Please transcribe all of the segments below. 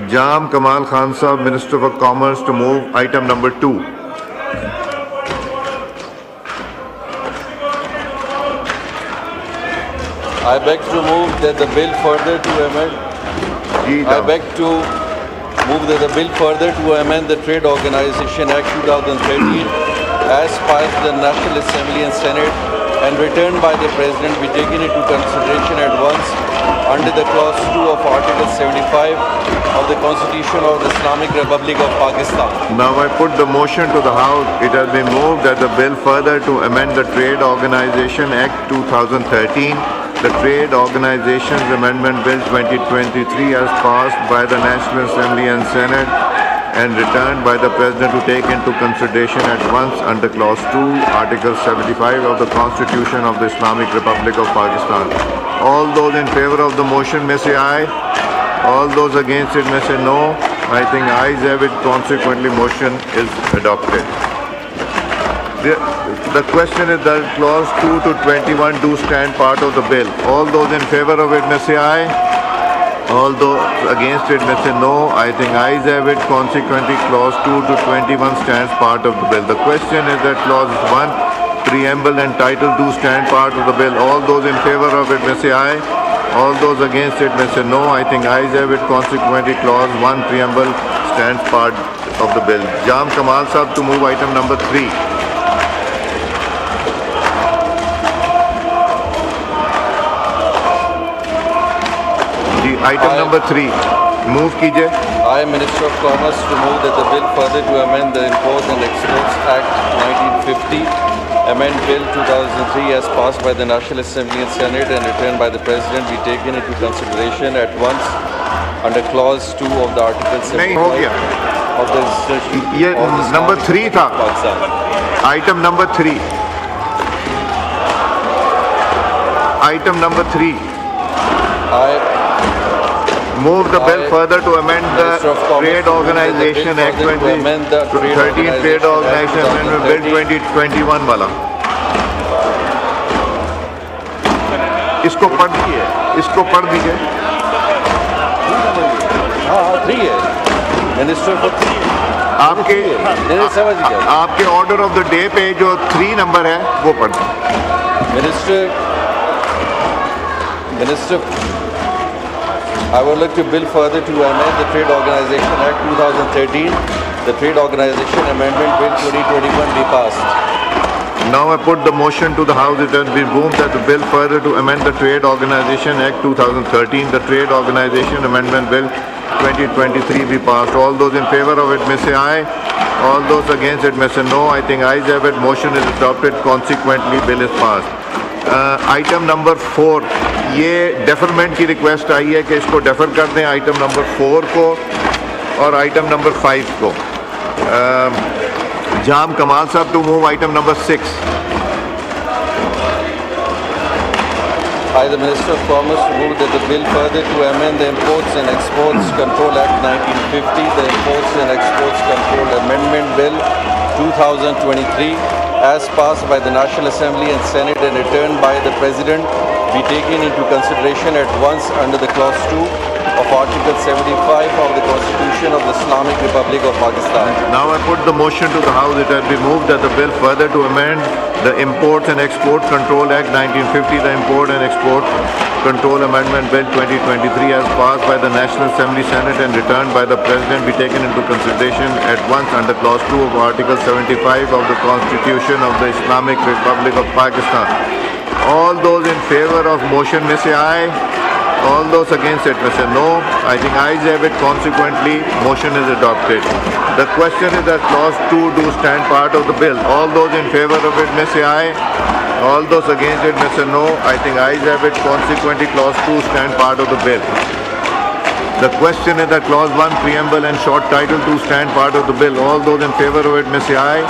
Jam Kamal Khan Sahab, Minister for Commerce, to move item number 2. I beg to move that the bill further to amend. I beg to move that the bill further to amend the Trade Organization Act 2013 as passed the National Assembly and Senate and returned by the President be taken into consideration at once under the clause 2 of Article 75 of the Constitution of the Islamic Republic of Pakistan. Now I put the motion to the House. It has been moved that the bill further to amend the Trade Organization Act 2013, the Trade Organizations Amendment Bill 2023 as passed by the National Assembly and Senate and returned by the President to take into consideration at once under Clause 2, Article 75 of the Constitution of the Islamic Republic of Pakistan. All those in favor of the motion may say aye. All those against it may say no. I think ayes have it. Consequently, motion is adopted. The question is that Clause 2 to 21 do stand part of the bill. All those in favor of it may say aye. All those against it may say no. I think ayes have it. Consequently, Clause 2 to 21 stands part of the bill. The question is that Clause 1, Preamble and Title do stand part of the bill. All those in favor of it may say aye. All those against it may say no. I think ayes have it. Consequently, Clause 1, Preamble stands part of the bill. Jam Kamal Sahab to move item number 3. Item number 3. Move कीजिए. I, Minister of Commerce, to move that the bill further to amend the Imports and Exports Act 1950, amend Bill 2003 as passed by the National Assembly and Senate and returned by the President be taken into consideration at once under Clause 2 of the Article 75 of the Constitution ये number 3 था. Item number 3. Item number 3. I move the bill further to amend the Trade Organization Act 2013, Trade Organization Amendment Bill 2021 वाला. इसको पढ़ दीजिए. इसको पढ़ दीजिए. हाँ 3 है. मिनिस्टर फॉर 3 आपके ऑर्डर ऑफ द डे पे जो 3 नंबर है वो पढ़ दीजिए. Minister, I would like to bill further to amend the Trade Organization Act 2013, the Trade Organization Amendment Bill 2021 be passed. Now I put the motion to the House. It has been moved that the bill further to amend the Trade Organization Act 2013, the Trade Organization Amendment Bill 2023 be passed. All those in favor of it may say aye. All those against it may say no. I think ayes have it. Motion is adopted. Consequently, bill is passed. Item number 4, ये deferment की request आई है कि इसको defer कर दें item number 4 को और item number 5 को. जाम कमाल साहब to move item number 6. I, the Minister of Commerce, move that the bill further to amend the Imports and Exports Control Act 1950, the Imports and Exports Control Amendment Bill 2023 as passed by the National Assembly and Senate and returned by the President be taken into consideration at once under the Clause 2 of Article 75 of the Constitution of the Islamic Republic of Pakistan. Now I put the motion to the House. It has been moved that the bill further to amend the Imports and Export Control Act 1950, the Import and Export Control Amendment Bill 2023 as passed by the National Assembly, Senate and returned by the President be taken into consideration at once under Clause 2 of Article 75 of the Constitution of the Islamic Republic of Pakistan. All those in favor of motion may say aye. All those against it may say no. I think ayes have it. Consequently, motion is adopted. The question is that Clause 2 do stand part of the bill. All those in favor of it may say aye. All those against it may say no. I think ayes have it. Consequently, Clause 2 stand part of the bill. The question is that Clause 1, Preamble and Short Title do stand part of the bill. All those in favor of it may say aye.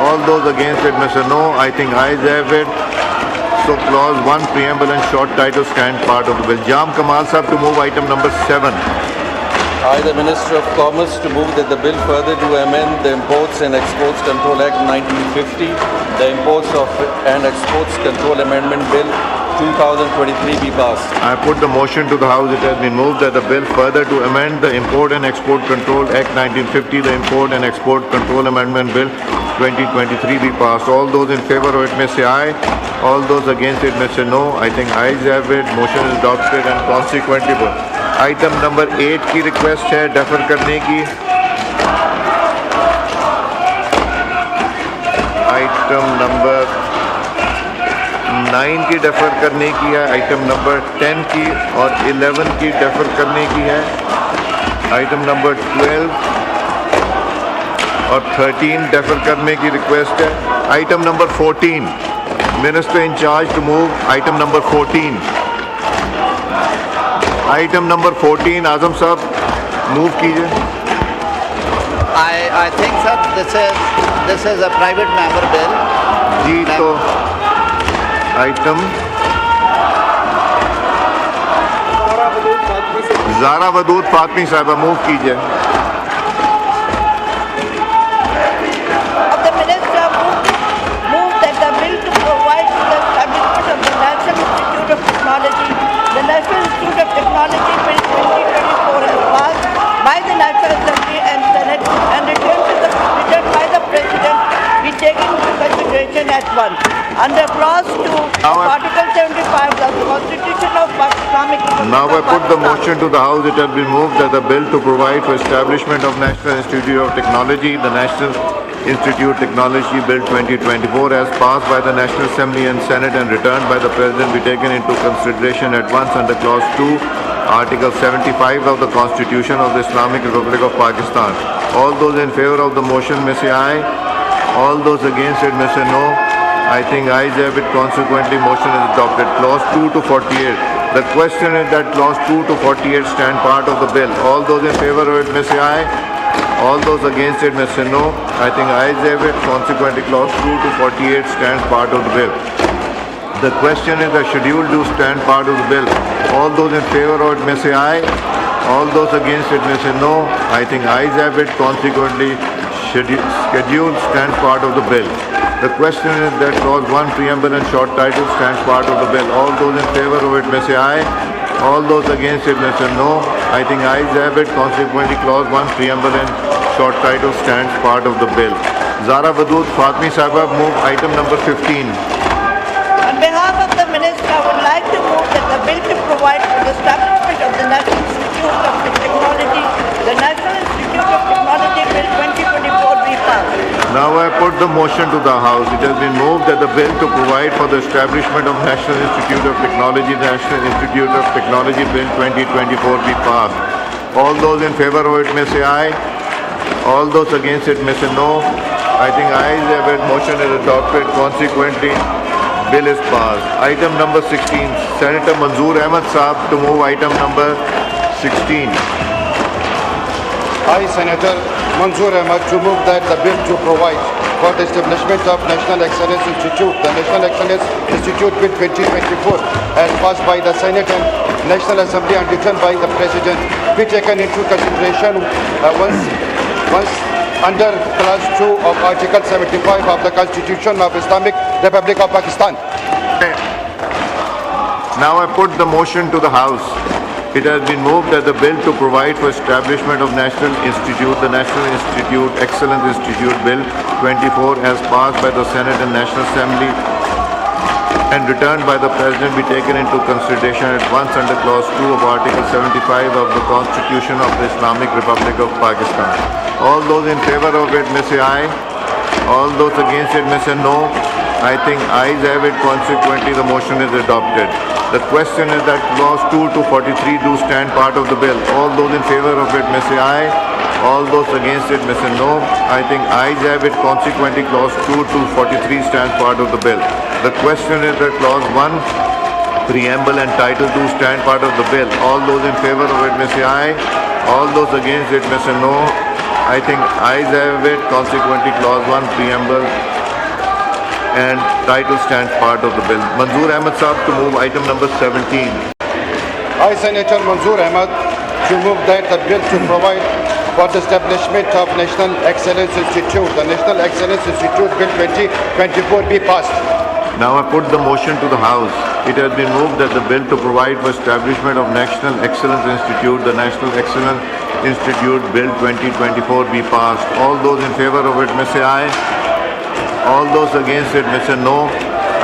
All those against it may say no. I think ayes have it. So Clause 1, Preamble and Short Title stand part of the bill. Jam Kamal Sahab to move item number 7. I, the Minister of Commerce, to move that the bill further to amend the Imports and Exports Control Act 1950, the Imports and Exports Control Amendment Bill 2023 be passed. I put the motion to the House. It has been moved that the bill further to amend the Import and Export Control Act 1950, the Import and Export Control Amendment Bill 2023 be passed. All those in favor of it may say aye. All those against it may say no. I think ayes have it. Motion is adopted and consequently item number 8 की request है defer करने की. Item number 9 की defer करने की है, item number 10 की और 11 की डेफर करने की है, आइटम नंबर 12 और 13 डेफर करने की रिक्वेस्ट है, item number 14 minister incharge to move item number 14, item number 14 Azam साहब मूव कीजिए. I think, sir, this is a private member bill. जी तो आइटम ज़ारा वदूद फातमी साहबा मूव कीजिए. Of the minister move that the bill to provide for the establishment of the National Institute of Technology, the National Institute of Technology Bill 2024 is passed by the National Assembly and Senate and returned by the President be taken into consideration at once. Under clause 2 of Article 75 of the Constitution of Islamic Republic Now I of put the Pakistan. motion to the House. It has been moved that the bill to provide for establishment of National Institute of Technology, the National Institute Technology Bill 2024 as passed by the National Assembly and Senate and returned by the President be taken into consideration at once under clause 2, Article 75 of the Constitution of the Islamic Republic of Pakistan. All those in favor of the motion may say aye. All those against it may say no. I think ayes have it. Consequently, motion is adopted. Clause 2 to 48. The question is that clause 2 to 48 stand part of the bill. All those in favor of it may say aye. All those against it may say no. I think ayes have it. Consequently, clause 2 to 48 stands part of the bill. The question is the schedule do stand part of the bill. All those in favor of it may say aye. All those against it may say no. I think ayes have it. Consequently, schedule stands part of the bill. The question is that clause 1 preamble and short title stands part of the bill. All those in favor of it may say aye. All those against it may say no. I think ayes have it. Consequently, clause 1 preamble and short title stands part of the bill. Zara Wadood Fatmi Sahaba move item number 15. On behalf of the Minister, I would like to move that the bill to provide for the establishment of the National Institute of Technology, the National Institute of Technology Bill 2024 be passed. Now I put the motion to the House. It has been moved that the bill to provide for the establishment of National Institute of Technology, the National Institute of Technology Bill 2024 be passed. All those in favor of it may say aye. All those against it may say no. I think ayes have it. Motion is adopted. Consequently, bill is passed. Item number 16. Senator Manzoor Ahmed Saab to move item number 16. I, Senator Manzoor Ahmed, to move that the bill to provide for the establishment of National Excellence Institute, the National Excellence Institute Bill 2024, as passed by the Senate and National Assembly and returned by the President, be taken into consideration once under Clause 2 of Article 75 of the Constitution of Islamic Republic of Pakistan. Now I put the motion to the House. It has been moved that the bill to provide for establishment of National Institute, the National Institute, Excellence Institute Bill 24 as passed by the Senate and National Assembly and returned by the President be taken into consideration at once under Clause 2 of Article 75 of the Constitution of the Islamic Republic of Pakistan. All those in favor of it may say aye. All those against it may say no. I think ayes have it. Consequently, the motion is adopted. The question is that clause 2 to 43 do stand part of the bill. All those in favor of it may say aye. All those against it may say no. I think ayes have it. Consequently, clause 2 to 43 stands part of the bill. The question is that clause 1, preamble and title do stand part of the bill. All those in favor of it may say aye. All those against it may say no. I think ayes have it. Consequently, clause 1, preamble and title stands part of the bill. Manzoor Ahmed Saab to move item number 17. I, Senator Manzoor Ahmed, to move that the bill to provide for the establishment of National Excellence Institute, the National Excellence Institute Bill 2024 be passed. Now I put the motion to the House. It has been moved that the bill to provide for establishment of National Excellence Institute, the National Excellence Institute Bill 2024 be passed. All those in favor of it may say aye. All those against it may say no.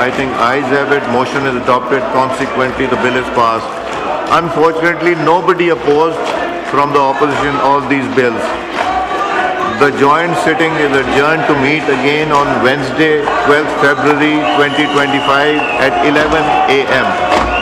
I think ayes have it. Motion is adopted. Consequently, the bill is passed. Unfortunately, nobody opposed from the opposition all these bills. The joint sitting is adjourned to meet again on Wednesday, 12th February 2025 at 11 a.m.